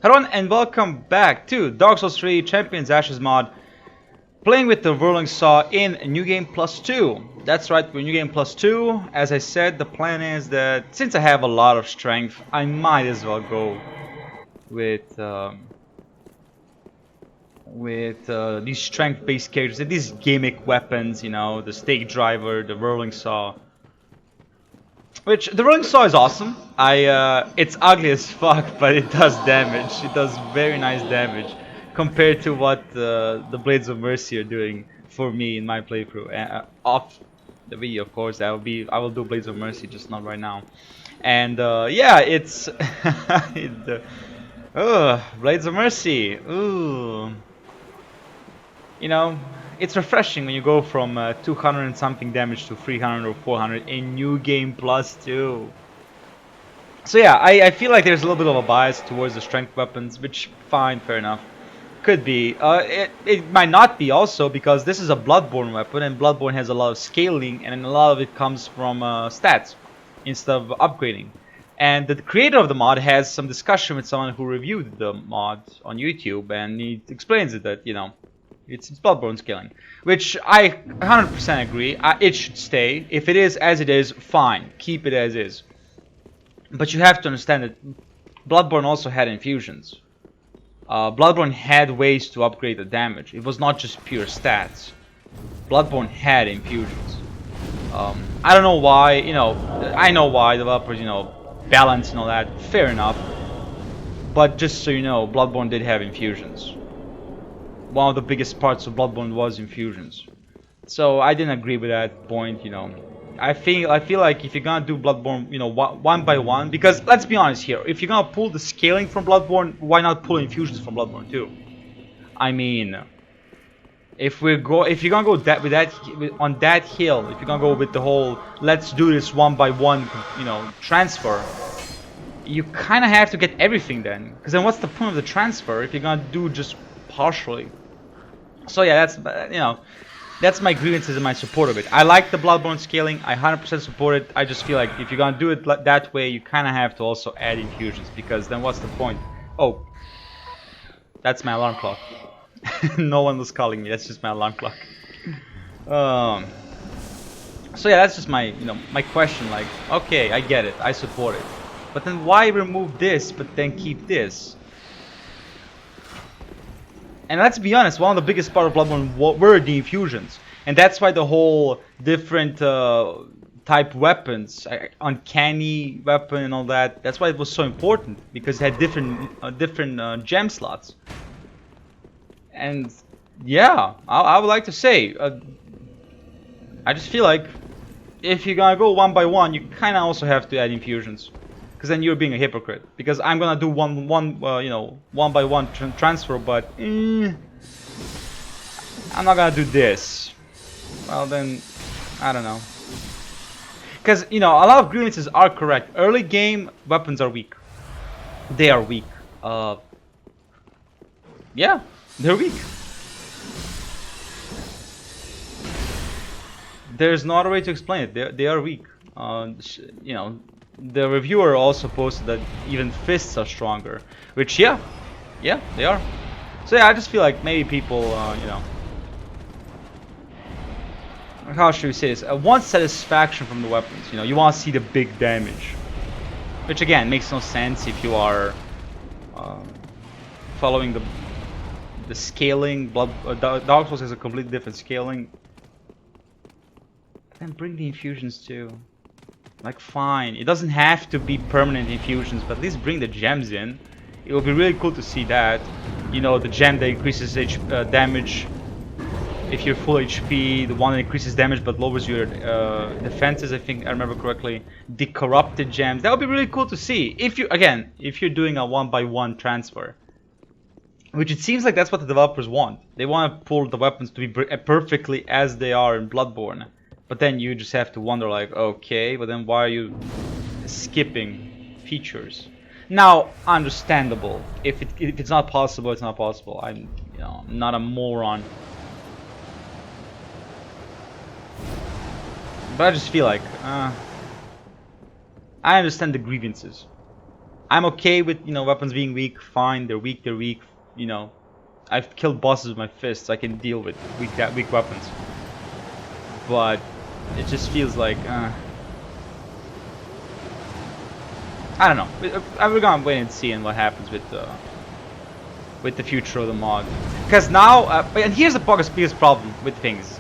Hello and welcome back to Dark Souls 3 Champions Ashes mod, playing with the Whirling Saw in New Game Plus 2. That's right, we're New Game Plus 2. As I said, the plan is that since I have a lot of strength, I might as well go with these strength-based characters, these gimmick weapons, you know, the stake driver, the Whirling Saw. Which, the Rolling Saw is awesome. It's ugly as fuck, but it does damage. It does very nice damage compared to what the Blades of Mercy are doing for me in my playthrough. Off the video, of course, I will do Blades of Mercy, just not right now. And yeah, it's Blades of Mercy. Ooh. You know, it's refreshing when you go from 200 and something damage to 300 or 400 in New Game Plus 2. So yeah, I feel like there's a little bit of a bias towards the strength weapons, which, fine, fair enough. Could be. It might not be also, because this is a Bloodborne weapon, and Bloodborne has a lot of scaling, and a lot of it comes from stats, instead of upgrading. And the creator of the mod has some discussion with someone who reviewed the mod on YouTube, and he explains it that, you know, it's Bloodborne scaling, which I 100% agree. It should stay. If it is as it is, fine, keep it as is. But you have to understand that Bloodborne also had infusions. Bloodborne had ways to upgrade the damage. It was not just pure stats. Bloodborne had infusions. I don't know why, you know, I know why developers, you know, balance and all that, fair enough. But just so you know, Bloodborne did have infusions. One of the biggest parts of Bloodborne was infusions. So I didn't agree with that point, you know. I feel like if you're gonna do Bloodborne, you know, one by one, because let's be honest here, if you're gonna pull the scaling from Bloodborne, why not pull infusions from Bloodborne too? I mean, if you're gonna go on that hill, if you're gonna go with the whole let's do this one by one, you know, transfer, you kind of have to get everything then, because then what's the point of the transfer if you're gonna do just partially? So yeah, that's, you know, that's my grievances and my support of it. I like the Bloodborne scaling. I 100% support it. I just feel like if you're gonna do it that way, you kind of have to also add infusions, because then what's the point? Oh, that's my alarm clock. No one was calling me. That's just my alarm clock. So yeah, that's just my, you know, my question. Like, okay, I get it. I support it. But then why remove this, but then keep this? And let's be honest, one of the biggest part of Bloodborne were the infusions. And that's why the whole different type weapons, uncanny weapon and all that, that's why it was so important. Because it had different gem slots. And yeah, I would like to say, I just feel like if you're gonna go one by one, you kind of also have to add infusions. Because then you're being a hypocrite. Because I'm gonna do you know, one by one transfer, but I'm not gonna do this. Well then, I don't know. Because, you know, a lot of grievances are correct. Early game weapons are weak. They are weak. Yeah, they're weak. There's no other way to explain it. They are weak. You know. The reviewer also posted that even fists are stronger, which yeah, they are. So yeah, I just feel like maybe people, you know, how should we say this? Want satisfaction from the weapons. You know, you want to see the big damage, which again makes no sense if you are following the scaling. Dark Souls has a completely different scaling. But then bring the infusions too. Like, fine, it doesn't have to be permanent infusions, but at least bring the gems in. It would be really cool to see that. You know, the gem that increases damage if you're full HP, the one that increases damage but lowers your defenses, I think I remember correctly. The corrupted gems, that would be really cool to see. If you're doing a one by one transfer. Which it seems like that's what the developers want. They want to pull the weapons to be perfectly as they are in Bloodborne. But then you just have to wonder, like, okay, but then why are you skipping features? Now, understandable. If it's not possible, it's not possible. I'm not a moron. But I just feel like, I understand the grievances. I'm okay with, you know, weapons being weak. Fine, they're weak. They're weak. You know, I've killed bosses with my fists. I can deal with weak weapons. But it just feels like I don't know. We're gonna wait and see what happens with the future of the mod. Because now, and here's the biggest problem with things.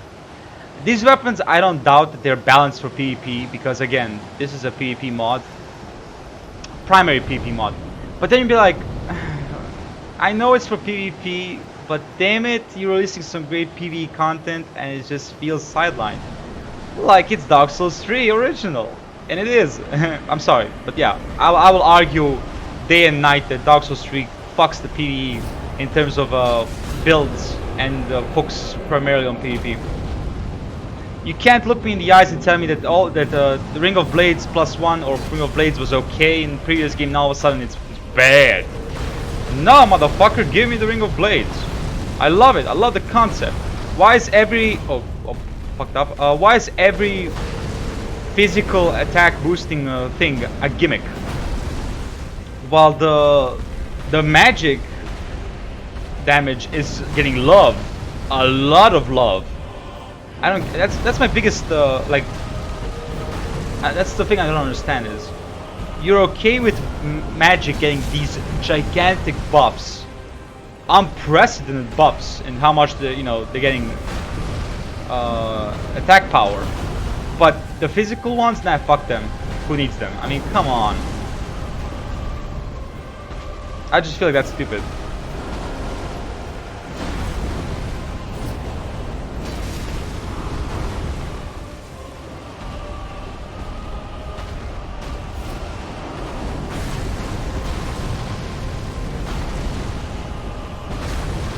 These weapons, I don't doubt that they're balanced for PvP, because again, this is a PvP mod, primary PvP mod. But then you'd be like, I know it's for PvP, but damn it, you're releasing some great PvE content and it just feels sidelined. Like it's Dark Souls 3 original. And it is. I'm sorry, but yeah, I will argue day and night that Dark Souls 3 fucks the PvE in terms of builds and hooks primarily on PvP. You can't look me in the eyes and tell me that the Ring of Blades +1 or Ring of Blades was okay in the previous game. Now all of a sudden it's bad. No, motherfucker, give me the Ring of Blades. I love it. I love the concept. Why is every fucked up? Why is every physical attack boosting thing a gimmick, while the magic damage is getting love, a lot of love? I don't. That's my biggest that's the thing I don't understand is you're okay with magic getting these gigantic buffs, unprecedented buffs, and how much they're getting attack power, but the physical ones, nah, fuck them. Who needs them? I mean, come on. I just feel like that's stupid.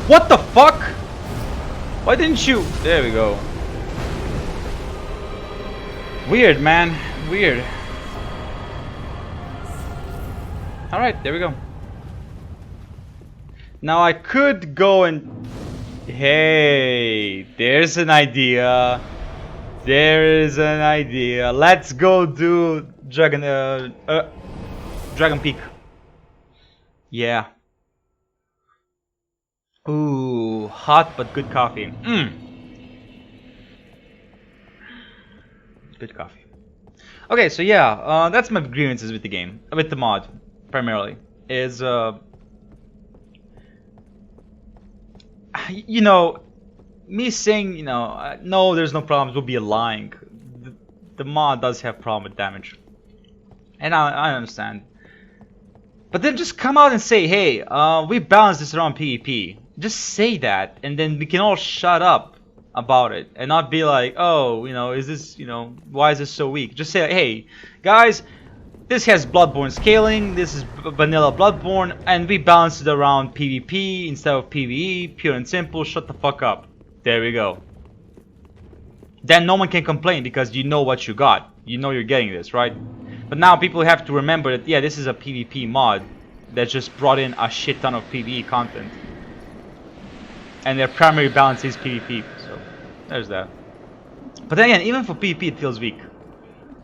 What the fuck? Why didn't you? There we go. Weird, man. Weird. Alright, there we go. Now I could go and... Hey, there's an idea. There is an idea. Let's go do Dragon Peak. Yeah. Ooh, hot but good coffee. Good coffee. Okay, so yeah, that's my grievances with the game, with the mod, primarily. Is you know, me saying no, there's no problems would be lying. The mod does have problem with damage, and I understand. But then just come out and say, hey, we balanced this around PvP. Just say that, and then we can all shut up about it, and not be like, oh, is this, why is this so weak? Just say, hey, guys, this has Bloodborne scaling, this is vanilla Bloodborne, and we balanced it around PvP instead of PvE, pure and simple, shut the fuck up. There we go. Then no one can complain, because you know what you got. You know you're getting this, right? But now people have to remember that, yeah, this is a PvP mod that just brought in a shit ton of PvE content. And their primary balance is PvP, so there's that. But then again, even for PvP it feels weak.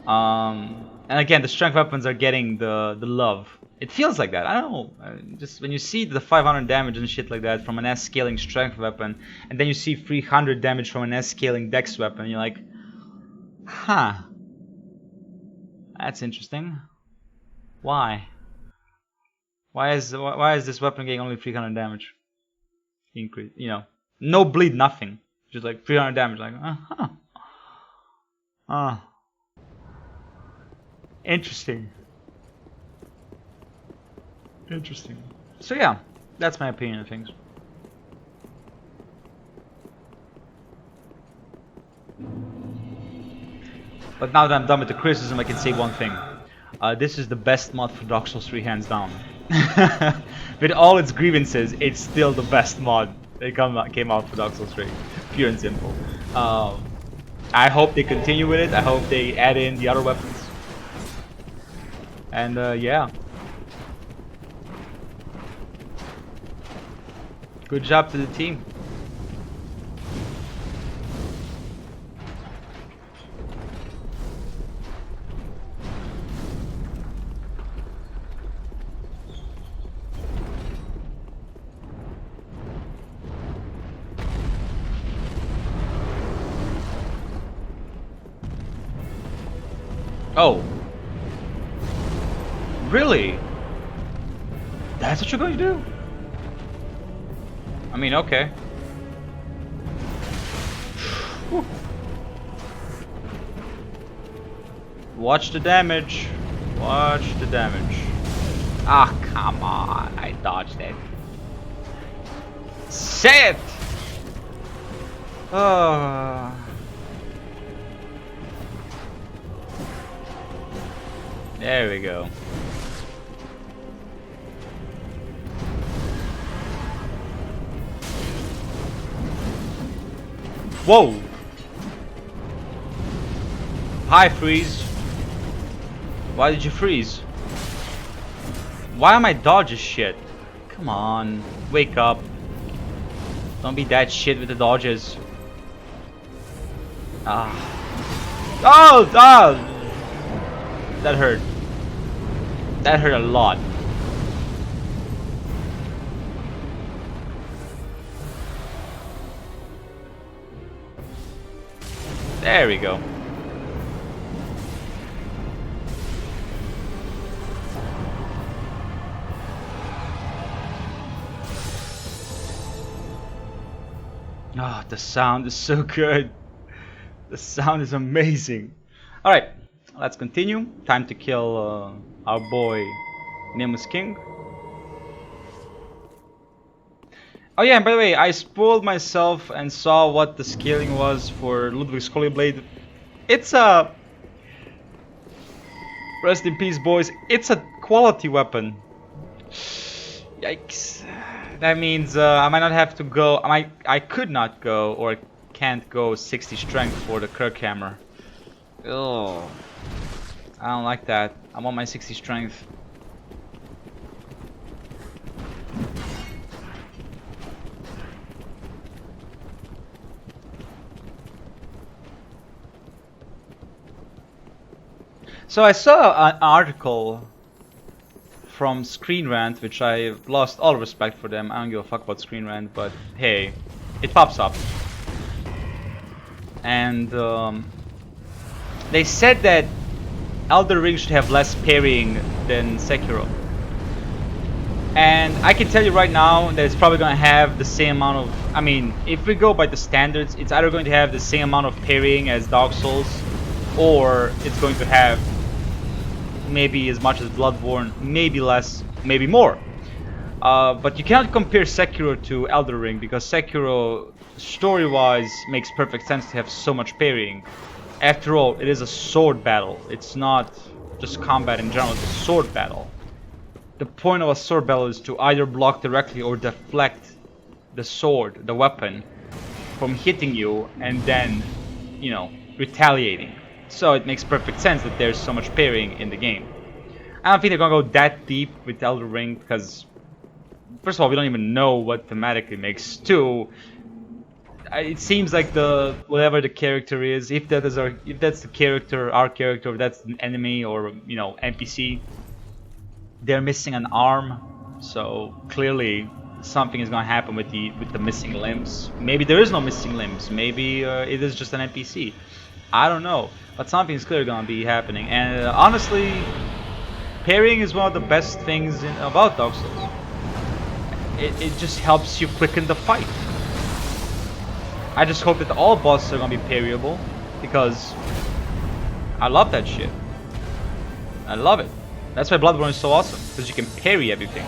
And again, the strength weapons are getting the love. It feels like that, I don't know. Just when you see the 500 damage and shit like that from an S scaling strength weapon, and then you see 300 damage from an S scaling dex weapon, you're like, huh. That's interesting. Why? Why is this weapon getting only 300 damage? Increase, no bleed, nothing. Just like 300 damage. Like, interesting. Interesting. So yeah, that's my opinion of things. But now that I'm done with the criticism, I can say one thing. This is the best mod for Dark Souls 3, hands down. With all its grievances, it's still the best mod that came out for Dark Souls 3. Pure and simple. I hope they continue with it. I hope they add in the other weapons. And yeah. Good job to the team. Oh. Really? That's what you're going to do? I mean, okay. Whew. Watch the damage. Watch the damage. Ah, come on. I dodged it. Say it! Oh. There we go. Whoa! Hi, freeze. Why did you freeze? Why am I dodging shit? Come on, wake up. Don't be that shit with the dodges. Ah. Oh! Ah! That hurt. That hurt a lot. There we go. Ah, the sound is so good. The sound is amazing. Alright, let's continue. Time to kill our boy Nameless King. Oh yeah, and by the way, I spoiled myself and saw what the scaling was for Ludwig's Holy Blade. It's a... Rest in peace, boys. It's a quality weapon. Yikes. That means I might not have to go... I could not go, or can't go 60 strength for the Kirk hammer. Ugh. I don't like that. I want my 60 strength. So I saw an article from Screen Rant, which I've lost all respect for them. I don't give a fuck about Screen Rant, but hey, it pops up. And they said that Elden Ring should have less parrying than Sekiro. And I can tell you right now that it's probably going to have the same amount of... I mean, if we go by the standards, it's either going to have the same amount of parrying as Dark Souls, or it's going to have maybe as much as Bloodborne, maybe less, maybe more. But you cannot compare Sekiro to Elden Ring, because Sekiro, story-wise, makes perfect sense to have so much parrying. After all, it is a sword battle. It's not just combat in general, it's a sword battle. The point of a sword battle is to either block directly or deflect the sword, the weapon, from hitting you and then, you know, retaliating. So it makes perfect sense that there's so much parrying in the game. I don't think they're gonna go that deep with Elden Ring because, first of all, we don't even know what thematically makes. Two, it seems like whatever the character is, if that's the character, our character, or that's an enemy or, you know, NPC, they're missing an arm. So clearly something is gonna happen with the missing limbs. Maybe there is no missing limbs. Maybe it is just an NPC. I don't know, but something is clearly gonna be happening. And honestly, parrying is one of the best things about Dark Souls. It just helps you quicken the fight. I just hope that all bosses are gonna be parryable, because I love that shit. I love it. That's why Bloodborne is so awesome, because you can parry everything.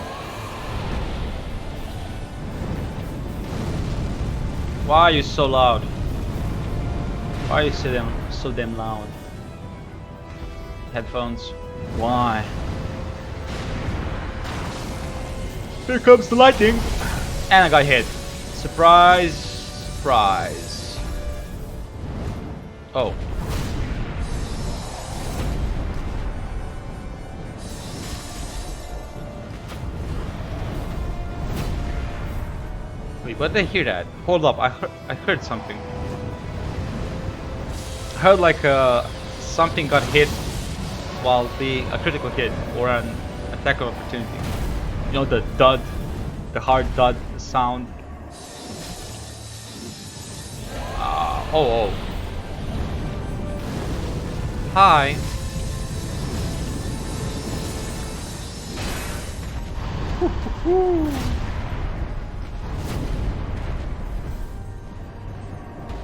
Why are you so loud? Why are you so damn loud? Headphones? Why? Here comes the lightning! And I got hit. Surprise! Surprise. Oh. Wait, what did I hear that? Hold up, I heard something. I heard like something got hit while being a critical hit or an attack of opportunity. You know, the dud, the hard dud sound. Oh. Hi.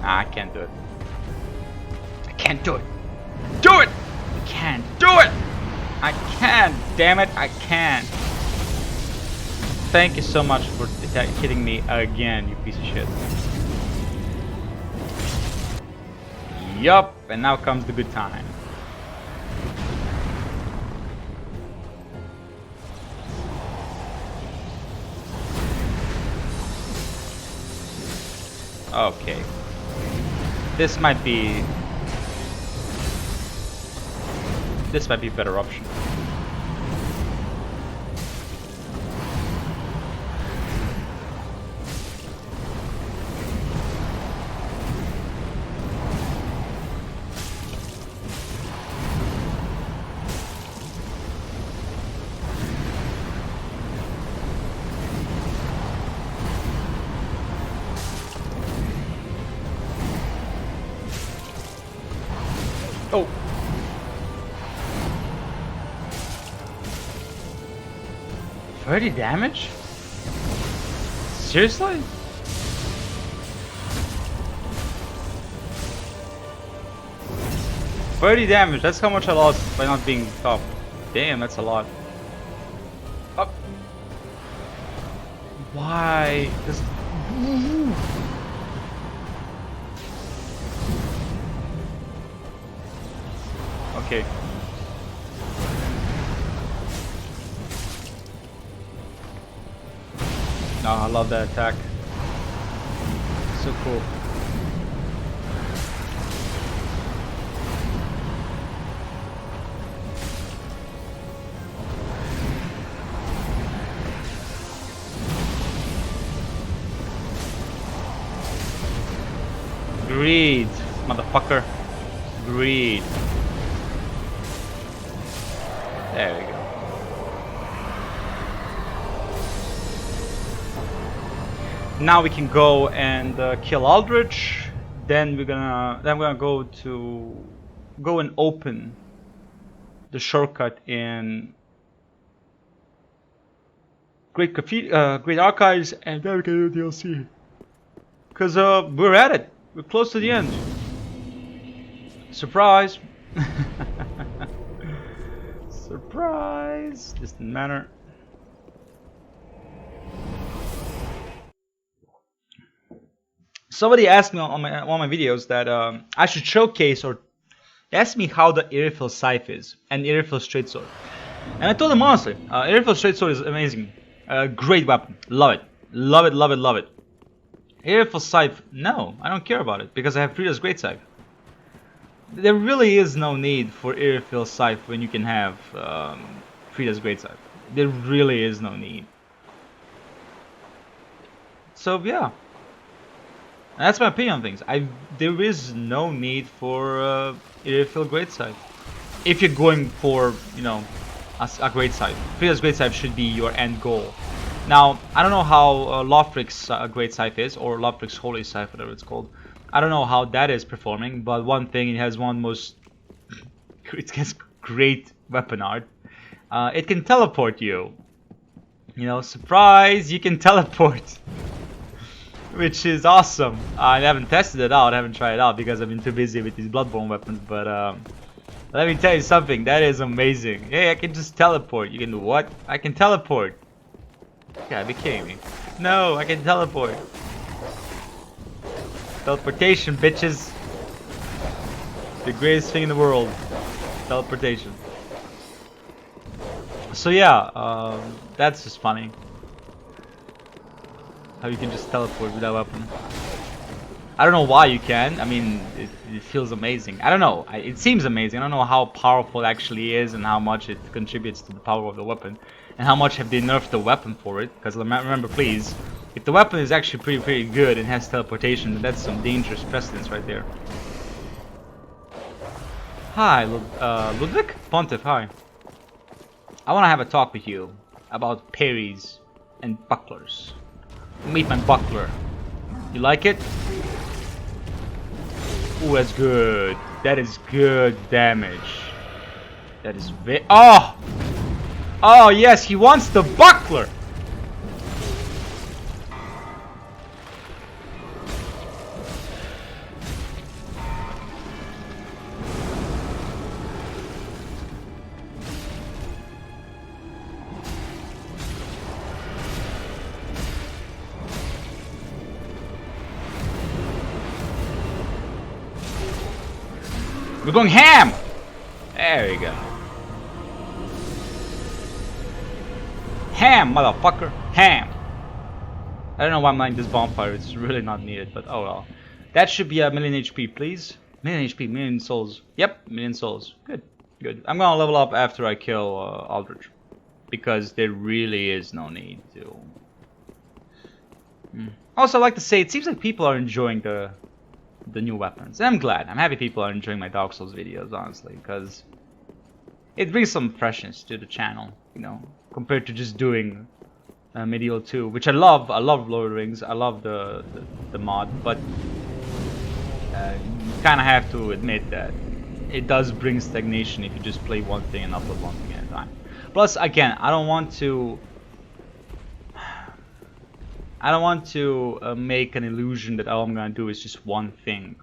I can't do it. I can't do it. Do it! I can't do it! I can't! Damn it, I can't! Thank you so much for hitting me again, you piece of shit. Yup, and now comes the good time. Okay. This might be a better option. Oh. 30 damage? Seriously? $30 damage, that's how much I lost by not being top. Damn, that's a lot. Oh. Why? This... Okay. No, I love that attack. So cool. Greed, motherfucker. Greed. There we go. Now we can go and kill Aldrich. Then we're gonna go and open the shortcut in Great Archives, and then we can do DLC. Cause we're at it. We're close to the end. Surprise! Surprise! Distant manner. Somebody asked me on one of my videos that I should showcase, or ask me how the Irithel Scythe is and Irithel Straight Sword. And I told him honestly, Irithel Straight Sword is amazing. Great weapon. Love it. Love it, love it, love it. Irithel Scythe, no, I don't care about it because I have Frida's Great Scythe. There really is no need for Irithel Scythe when you can have Frida's Great Scythe. There really is no need. So yeah. And that's my opinion on things. There is no need for Irithel Great Scythe. If you're going for, you know, a Great Scythe. Frida's Great Scythe should be your end goal. Now, I don't know how Lothbric's Great Scythe is, or Lothbric's Holy Scythe, whatever it's called. I don't know how that is performing, but one thing, it has one most... it has great weapon art. It can teleport you. You know, surprise, you can teleport. Which is awesome. I haven't tested it out, I haven't tried it out because I've been too busy with these Bloodborne weapons, but let me tell you something, that is amazing. Hey, I can just teleport. You can do what? I can teleport. You gotta be kidding me. No, I can teleport. Teleportation, bitches. The greatest thing in the world. Teleportation. So yeah, that's just funny. How you can just teleport with that weapon. I don't know why you can. I mean, it feels amazing. I don't know. It seems amazing. I don't know how powerful it actually is and how much it contributes to the power of the weapon. And how much have they nerfed the weapon for it. Because remember, please, if the weapon is actually pretty good and has teleportation, then that's some dangerous precedence right there. Hi, Ludwig? Pontiff, hi. I want to have a talk with you about parries and bucklers. Meet my buckler. You like it? Ooh, that's good. That is good damage. That is very... Oh! Oh, yes, he wants the buckler! We're going ham! There you go. Ham, motherfucker! Ham! I don't know why I'm lighting this bonfire, it's really not needed, but oh well. That should be a million HP, please. Million HP, million souls. Yep, million souls. Good, good. I'm gonna level up after I kill Aldrich. Because there really is no need to. Also, I'd like to say, it seems like people are enjoying the new weapons. And I'm glad. I'm happy people are enjoying my Dark Souls videos, honestly, because it brings some freshness to the channel, you know, compared to just doing Medieval 2, which I love. I love Lord of the Rings. I love the mod, but you kind of have to admit that it does bring stagnation if you just play one thing and upload one thing at a time. Plus, again, I don't want to make an illusion that all I'm gonna do is just one thing.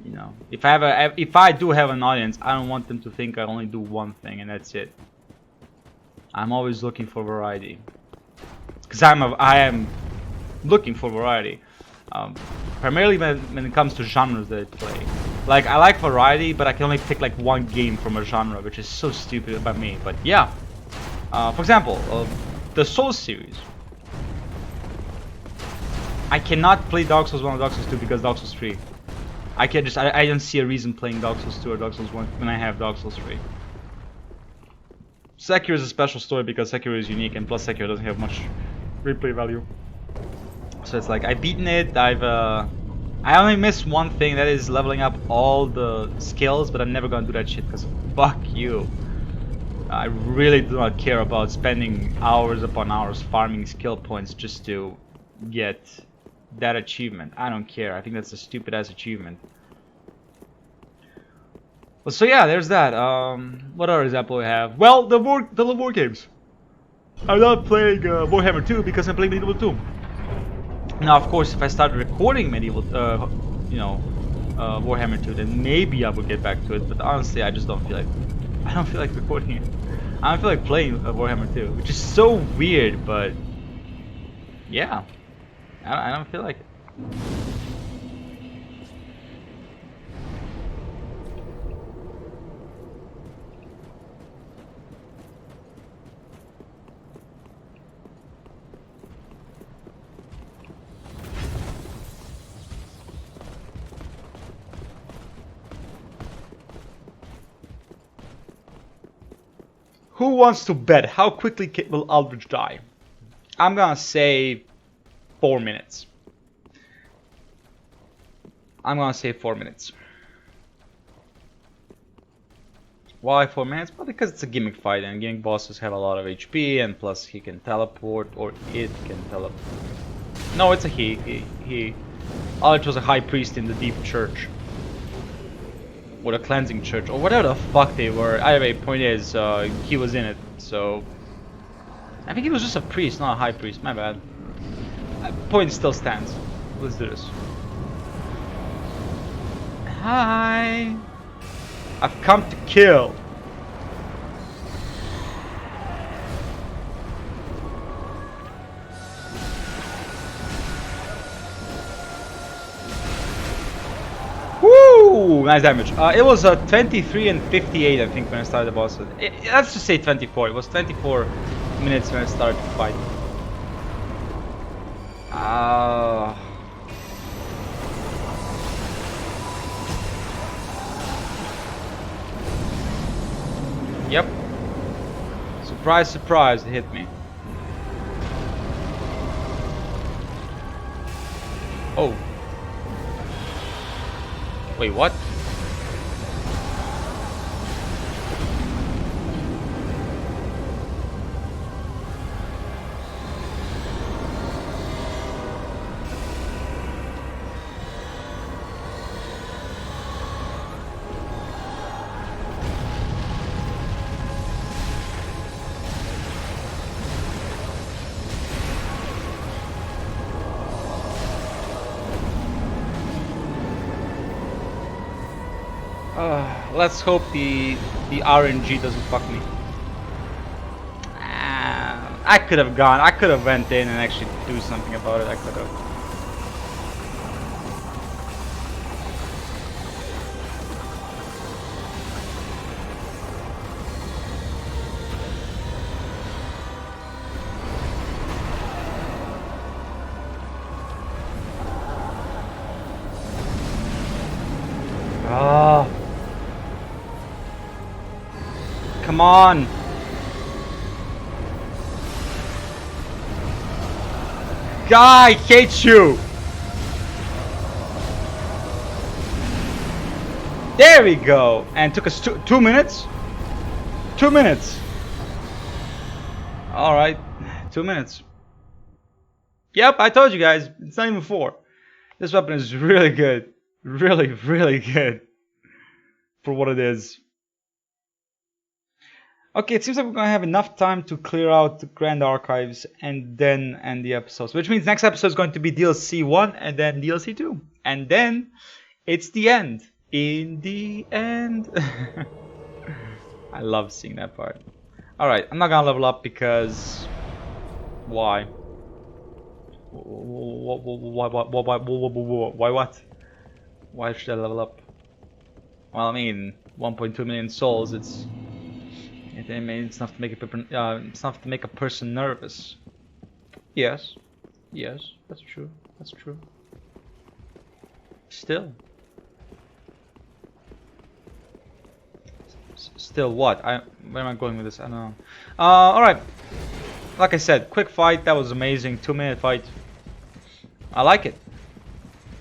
You know, if I do have an audience, I don't want them to think I only do one thing and that's it. I'm always looking for variety, because I am looking for variety, primarily when it comes to genres that I play. Like, I like variety, but I can only pick like one game from a genre, which is so stupid about me. But yeah, for example, the Souls series. I cannot play Dark Souls 1 or Dark Souls 2 because Dark Souls 3. I don't see a reason playing Dark Souls 2 or Dark Souls 1 when I have Dark Souls 3. Sekiro is a special story because Sekiro is unique, and plus Sekiro doesn't have much replay value. So it's like, I've beaten it, I only miss one thing, that is leveling up all the skills, but I'm never gonna do that shit because fuck you. I really do not care about spending hours upon hours farming skill points just to get that achievement. I don't care. I think that's a stupid ass achievement. Well, so yeah, there's that. What other example we have? Well, the war games. I'm not playing Warhammer 2 because I'm playing Medieval 2. Now, of course, if I start recording Medieval, Warhammer 2, then maybe I will get back to it. But honestly, I just don't feel like. I don't feel like recording it. I don't feel like playing Warhammer 2, which is so weird, but yeah, I don't feel like it. Who wants to bet how quickly will Aldrich die? I'm gonna say 4 minutes. I'm gonna say 4 minutes. Why 4 minutes? Well, because it's a gimmick fight and gimmick bosses have a lot of HP, and plus he can teleport, or it can teleport. No, it's a he. Aldrich was a high priest in the deep church. Or a cleansing church, or whatever the fuck they were. Either way, point is, he was in it, so... I think he was just a priest, not a high priest, my bad. Point still stands. Let's do this. Hi! I've come to kill! Woo! Nice damage. It was 23 and 58, I think, when I started the boss. Let's just say 24. It was 24 minutes when I started the fight. Yep. Surprise, surprise, it hit me. Oh. Wait, what? Let's hope the RNG doesn't fuck me. I could have gone. I could have went in and actually do something about it. I could have. Come on! God, I hate you! There we go! And took us 2 minutes? 2 minutes! Alright, 2 minutes. Yep, I told you guys, it's not even 4. This weapon is really good. Really, really good. For what it is. Okay, it seems like we're gonna have enough time to clear out the Grand Archives and then end the episodes. Which means next episode is going to be DLC 1 and then DLC 2. And then it's the end. In the end. I love seeing that part. Alright, I'm not gonna level up because... Why? Why what? Why should I level up? Well, I mean, 1.2 million souls, it's enough to make a person nervous. Yes. Yes, that's true. That's true. Still. Still what? Where am I going with this? I don't know. Alright. Like I said, quick fight. That was amazing. 2-minute fight. I like it.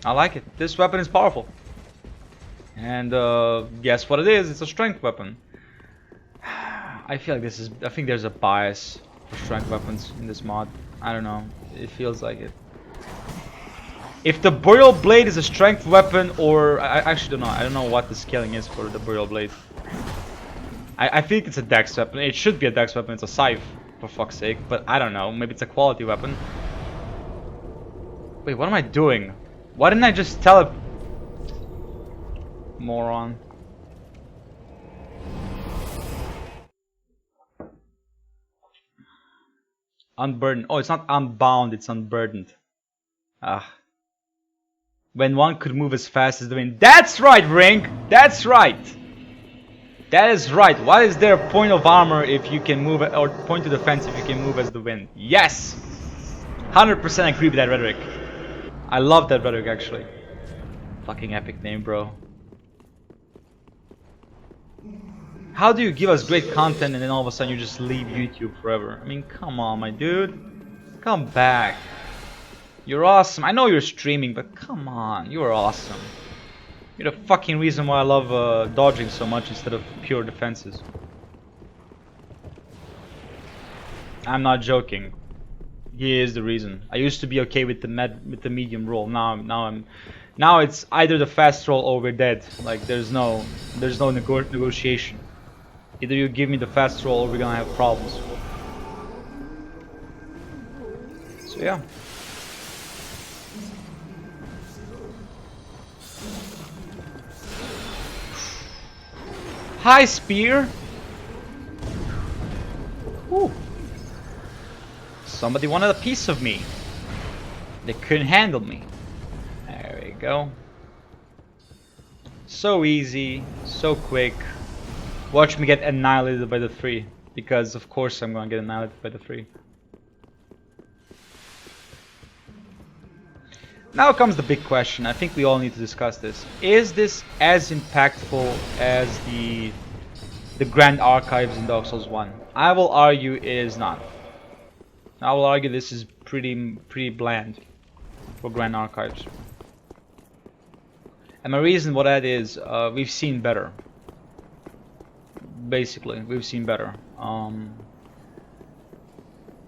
I like it. This weapon is powerful. And guess what it is? It's a strength weapon. I feel like I think there's a bias for strength weapons in this mod. I don't know. It feels like it. If the burial blade is a strength weapon, or I actually don't know. I don't know what the scaling is for the burial blade. I think it's a dex weapon. It should be a dex weapon. It's a scythe, for fuck's sake. But I don't know. Maybe it's a quality weapon. Wait, what am I doing? Why didn't I just tell it? Moron. Unburdened. Oh, it's not unbound, it's unburdened. Ah. When one could move as fast as the wind. That's right, Ring! That's right! That is right. Why is there a point of armor if you can move, or point to defense if you can move as the wind? Yes! 100% agree with that rhetoric. I love that rhetoric, actually. Fucking epic name, bro. How do you give us great content and then all of a sudden you just leave YouTube forever? I mean, come on, my dude. Come back. You're awesome. I know you're streaming, but come on. You're awesome. You're the fucking reason why I love dodging so much instead of pure defenses. I'm not joking. He is the reason. I used to be okay with the medium roll. Now it's either the fast roll or we're dead. Like there's no negotiation. Either you give me the fast roll or we're gonna have problems. So yeah. Hi, spear. Ooh. Somebody wanted a piece of me. They couldn't handle me. There we go. So easy, so quick. Watch me get annihilated by the 3. Because of course I'm gonna get annihilated by the 3. Now comes the big question. I think we all need to discuss this. Is this as impactful as the Grand Archives in Dark Souls 1? I will argue it is not. I will argue this is pretty bland for Grand Archives. And my reason for that is we've seen better. Basically, we've seen better.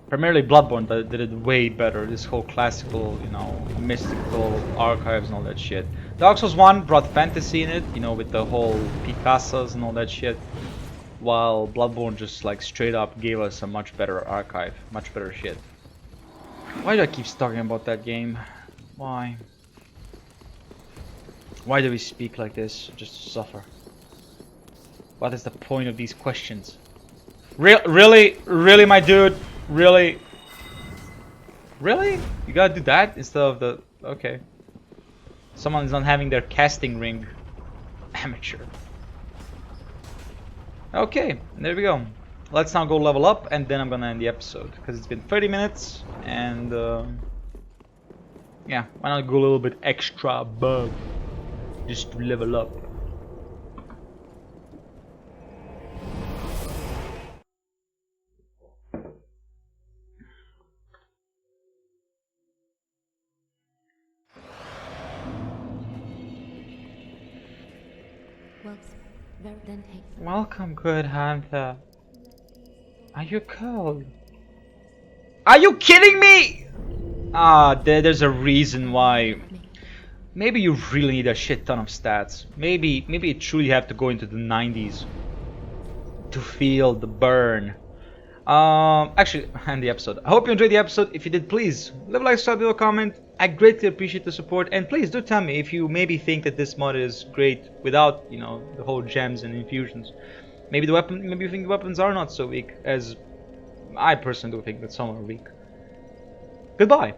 Primarily Bloodborne did it way better. This whole classical, you know, mystical archives and all that shit. Dark Souls 1 brought fantasy in it, you know, with the whole Picassos and all that shit. While Bloodborne just like straight up gave us a much better archive, much better shit. Why do I keep talking about that game? Why? Why do we speak like this? Just to suffer. What is the point of these questions? Really, my dude? Really? Really? You gotta do that instead of the... Okay. Someone is not having their casting ring. Amateur. Okay, there we go. Let's now go level up and then I'm gonna end the episode. Because it's been 30 minutes and... yeah, why not go a little bit extra above? Just to level up. Welcome, good hunter. Are you cold? Are you kidding me? There's a reason why. Maybe you really need a shit ton of stats. Maybe you truly have to go into the 90s to feel the burn. Actually, end the episode. I hope you enjoyed the episode. If you did, please leave a like, subscribe, leave a comment. I greatly appreciate the support, and please do tell me if you maybe think that this mod is great without, you know, the whole gems and infusions. Maybe maybe you think the weapons are not so weak, as I personally do think that some are weak. Goodbye.